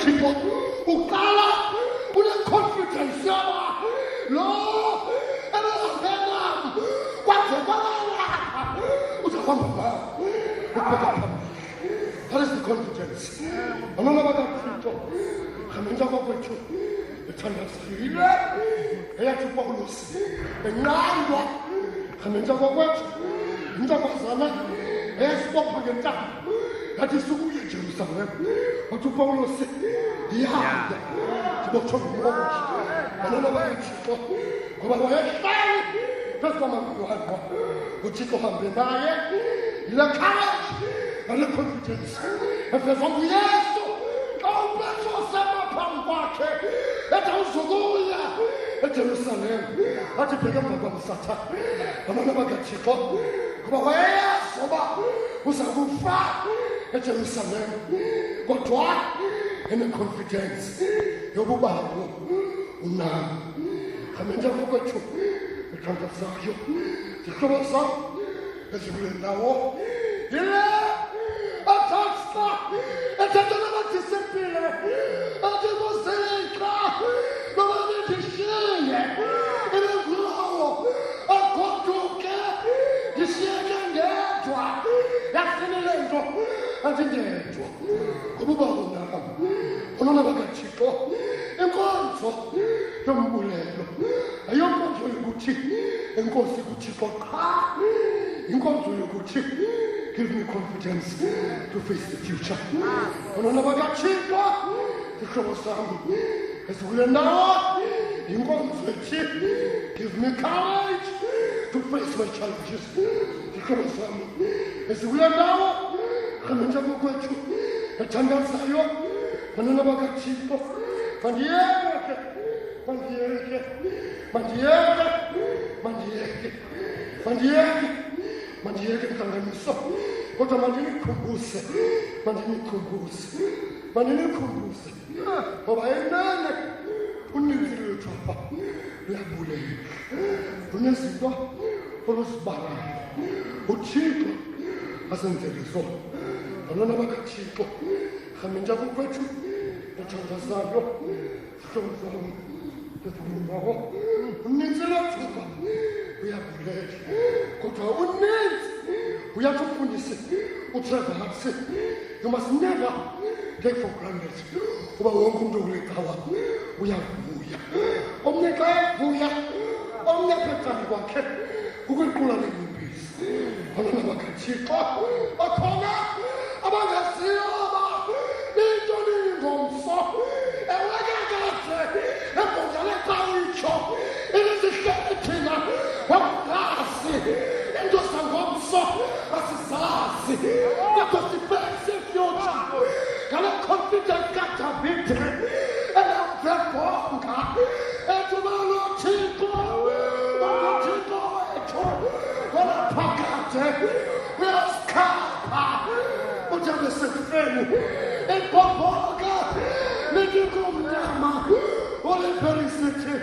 Chico, uqala une-confidence yaba lo ebezaphelama kwaze kwalapha uzahamba ngayo ubheka phambili. That is the confidence. Abantwana bakaKristu amenza kwakwethu ethandazile eyathi uPawulos enqandwa amenza kwakwethu intombazana esibopha ngentaba yathi sukuye eJerusalem wathi uPawulos ihambe sibotshwe ngumoya. Abantwana bakaKristu ngoba wayehleli phezu kwamagwala uThixo uhambe naye yile courage nale confidence efeza nguYesu xa uPetro usema kwakhe ethi uzukuya eJerusalem athi bheka emva kwam Sathane. Abantwana bakaThixo ngoba wayeyazi uba uza kufa eJerusalem kodwa ene-confidence yokubabo unami. Amenza kwakwethu ethandazayo zihlobo zam ezikule ndawo yile athatha ethatha namadisipline athi kusika noba ndishiye ebengulawo agoduke ndishiyeke ngedwa yasinile nto andingedwa ngoba ubaba nam. Abantwana bakaThixo inkonzo yombulelo ayonkonzo yokuthi enkosi kuThixo qha, inkonzo yokuthi give me confidence to face the future. Abantwana bakaThixo zihlobo zam ezikule ndawo inkonzo ethi give me courage to face my challenges. Zihlobo zam ezikule ndawo amenza kwakwethu ethandazayo. Abantwana bakaThixo mandiyeke intlanganiso kodwa mandinikhumbuze ngoba enene uninzi lwethu apha luyabulela lunezinto oluzibalayo uThixo asenzele zona. Abantwana bakaThixo amenza kwakwethu ethandazayo zihlobo zam ezilungawo uninzi lwethu uyabulela kodwa uninzi uyathi ufundise uTrevor you must never take for granted uba wonke umntu kule cawa uyavuya. Omnye xa evuya omnye aphethambi kwakhe ukuyiqula lenyembezi. Abantwana bakaThixo bakhona abangaziyo into ningomso ewekekade ebhodlale xa itsho ilizihlele thina wakuqasi into sangomso asizazi kodwa sibhekise future ngale confidence kaDavide eyamvebhonga ethi balothixo wethu walaphakade uyasikhapha ujabe sekufeni ibhobhoka lidikumnyama oliphelisithi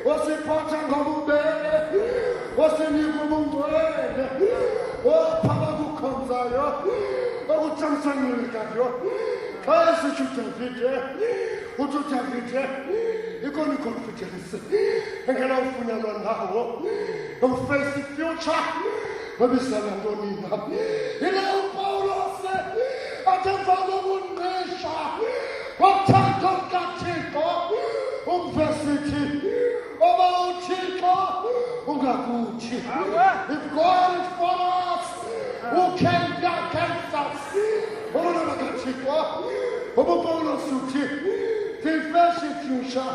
wasiphatha ngobubele wasinika ubungcwele waphaka kukhonzayo okuthamsanilikayo xa esitsho uthi uDavide ikona i-confidence engenawufunyanwa ndawo yokuface i-future nobisana ntoni na yile uPawulos athi emva kokungqisha ngothando lukaThixo umvesithi oba uThixo ungakuthi if God is for us who can be against us. Abantwana bakaThixo uPawulos uthi siyifeshi future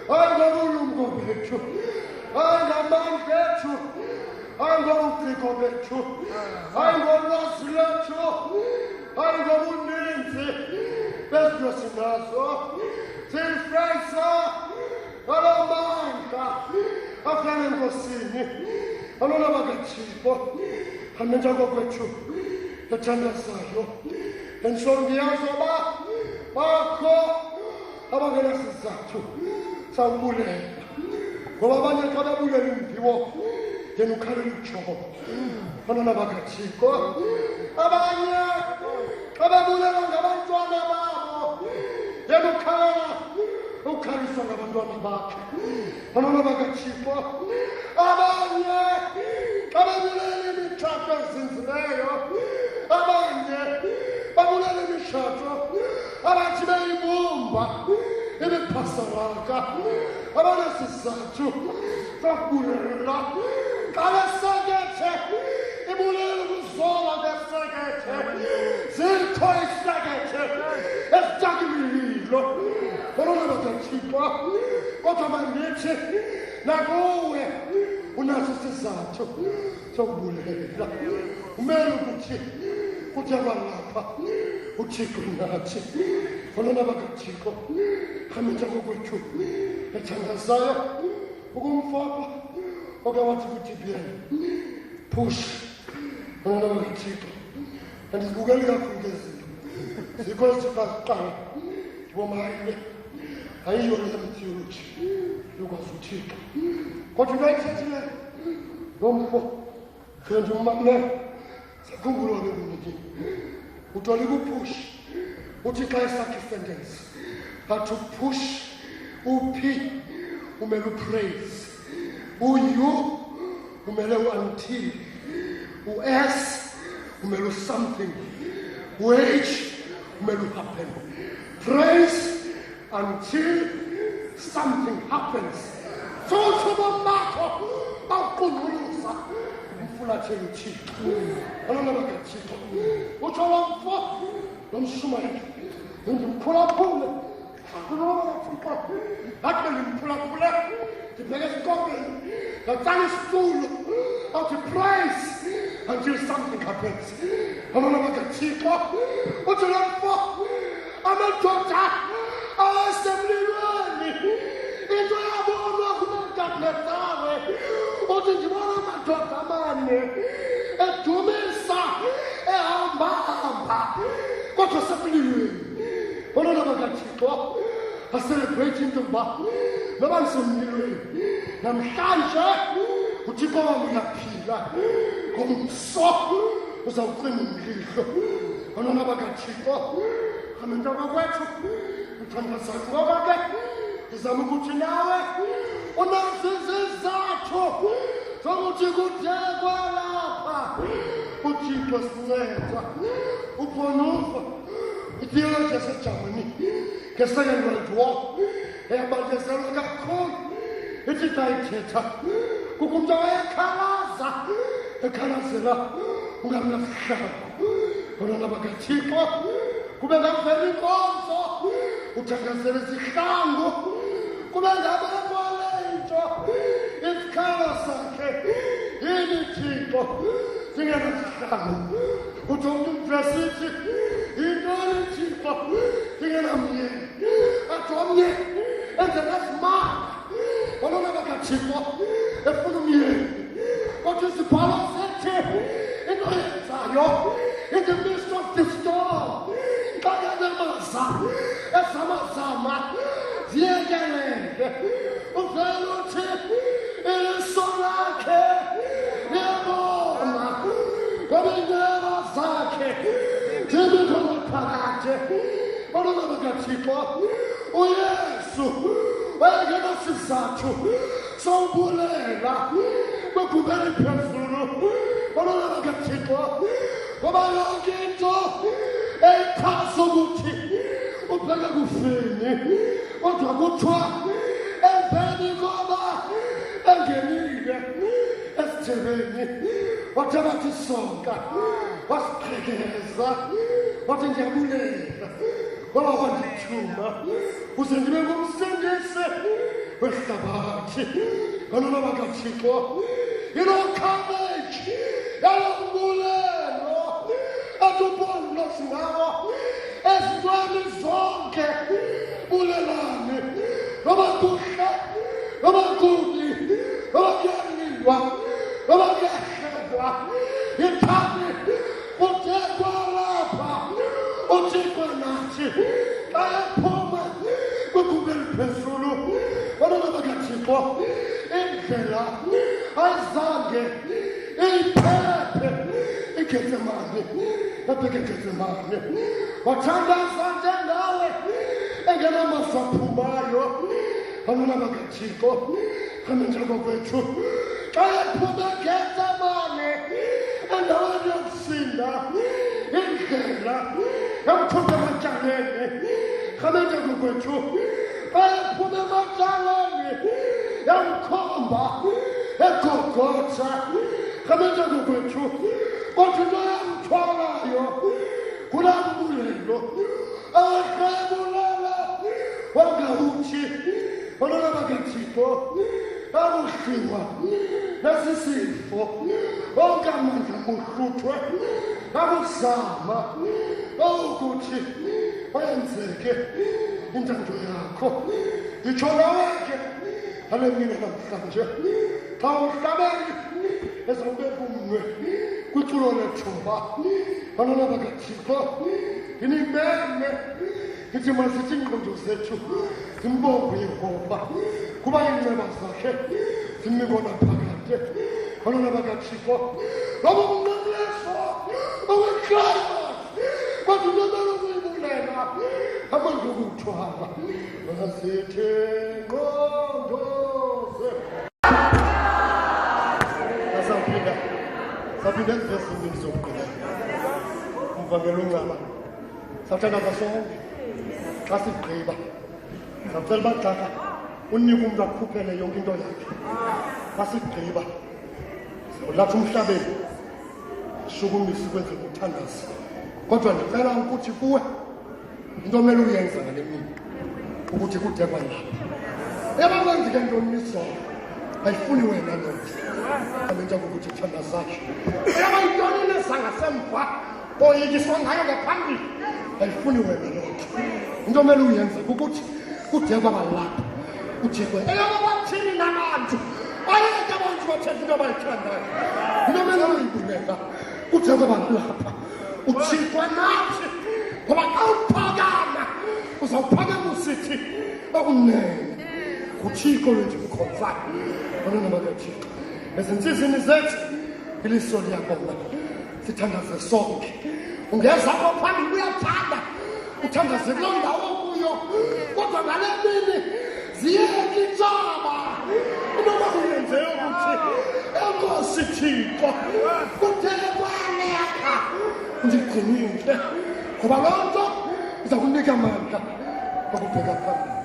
ayingobulumko bethu ayingamandla ethu ayingobuciko bethu ayingolwazi lethu ayingobuninzi bezinto sinazo siyifesa ngalo mandla afana enkosini. Abantwana bakaThixo amenza kwakwethu ethandazayo endiso ndiyazi uba bakho abangenasizathu sawubulela ngoba abanye xa bebulela imviwo yena ukhalela uJobe. Abantwana bakaThixo abanye xa bebulela ngabantwana babo abatsheliswa ngabantwana bakhe abantwana bakaThixo abanye ababulele imitshado ezinzileyo abanye babulele imishado abathi beyibumba ibiphasaraka abanesizathu sokubulela kabesekethe ibulele ukuzola besekethe zikho isekethe esitaka imililo abantwana bakaThixo kodwa mandithi nakuwe unaso isizathu sokubulela umele ukuthi abalapha uThixo nathi abantwana bakaThixo khamitha ngokwethu ethandazayo ukumfaka okawathi kuDBN push abantwana bakaThixo andibukeli kakhulu ngezinto zikho eziqala bomayile ayiyo le theology yokwazi uThixo kodwa bayithethile nomfo nje umamne sakhumbula bekuniki uthola ukupush uthi xa esakhe sentence but push up umele upraise u umele until u-S umele something u-H umele happen praise until something happens so makho baqunulusa umfulathela uThixo abantwana bakaThixo utsho lo mfo nomshumayeli ndimphulaphule athi ndimphulaphule ndibheke esikopeni ndatsala isitulo awuthi praise until something happens abantwana bakaThixo utsho lo mfo amadoda awasemlilweni into yabonwa kumentatlezawe uthi ndibona amadoda amane edumisa ehamba kodwa semlilweni abantwana bakaThixo acelebrate into yokuba noba ndisemlilweni namhlanje uThixo wam uyaphila ngomso uzawucima umlilo abantwana bakaThixo amintaka kwethu uthandaza ngoba ke ndizama ukuthi nawe unazo izizathu zokuthi kude kwalapha uThixo sinceda ubhonuva itheology yaseJamani nge-Second World War eyabandezelwa kakhulu ithi xa ithetha kukho umntu wayekhalaza ekhalazela ungamnasihlangu abantwana bakaThixo kube ngavela inkonzo uthakazela izihlangu kube ngabekwa le nto isikhalo sakhe yini Thixo singenazihlangu uthi umntu umdresithi yintoni Thixo singenamyeni athi omnye enzenasimanga abantwana bakaThixo efuna umyeni kodwa isibhalo sithi into yenzayo in the midst of the storm ezamazama ziyekeleke uvele uthi iliso lakhe liyabona ngoba iindlela zakhe zibikho ngaphakade abantwana bakaThixo uYesu wayengenasizathu sowubulela kwegubela phezulu abantwana bakaThixo ngoba yonke into eyichaza ukuthi ubheke kufini kodwa kuthiwa emveni koba engenile esithebeni wathi abathi sonka wasiqhekeza wathi ndiyabulela ngoba kwandithuma uze ndibe ngumsindisi wehlabathi abantwana bakaThixo yiloo courage yaloo mbulelo atubona singawo ezintweni zonke bulelane noba kuhle noba kubi noba kuyalilwa noba kuyahlekwa yithani kude kwalapha uThixo nathi xa ephuma kwegubeli phezulu abantwana bakaThixo indlela ayizange iyiphephe iGetsemane ebheke eGetsemane wathandaza njengawe engenamazwi aphumayo Abona bakathixo amenza kokwethu xa ephume ngezamane endaweni yokusinda indlela yamkhupha ematyaleni amenza kokwethu xa ephume ematyaleni yamkhomba egogotha amenza kokwethu kodwa into yamthwalayo kulaa mbulelo akebulela wangawuthi Abona bakathixo akuhlwiwa nasisifo onke amandla kuhluthwe akuzama ukuthi ayenzeke intando yakho itsho nawe ke ale mini namhlanje xa uhlabeli ezawubeka umnwe kwiculo lethuba abona bakathixo inimeme ithi masithi iingqondo zethu zimbonge Yehova kuba iinceba zakhe zimibona phakade abona bakathixo lobo mnqeneso oweklima kodwa unobela ukuyibulela abantu okuthwala masithi ngqondo saphinda ezivesini zokugqibela umvangelo uncaba sathandaza sonke xa sigqiba sacela uba xaka unike umntu akhuphele yonke into yakhe xa sigqiba ulathi umhlabeni shukumisi kwenze kuthandaza kodwa ndicela ukuthi kuwe into omele uyenza ngale mini ukuthi kude kwalapha eyabakwenzike ntoni izolo ayifuni wena lonke amenza ngokuthi uthandazakhe eyabayintoni nezangasemva oyikiswa ngayo ngaphambili ayifuni wena lonke into omele uyenze ukuthi kude kwabalapha uthixo eyababathini nabantu ayeke abantu bathetha into abayithandayo into omele uyibulela kude kwabalapha uthixo nathi ngoba xa uphakama uzawuphakama usithi bakunene uthixo lwethu mkhonzayo abona bakathixo ezinsizini zethu iliso liyabona sithandaze sonke ungeza apho phambili uyathanda uthandaze kuloo ndawo kuyo kodwa ngale mini ziyeke intshaba inoba kuyenze ukuthi enkosi thixo kuthele kwanekha undigcinile ngoba loo nto iza kunika amandla okubheka phambili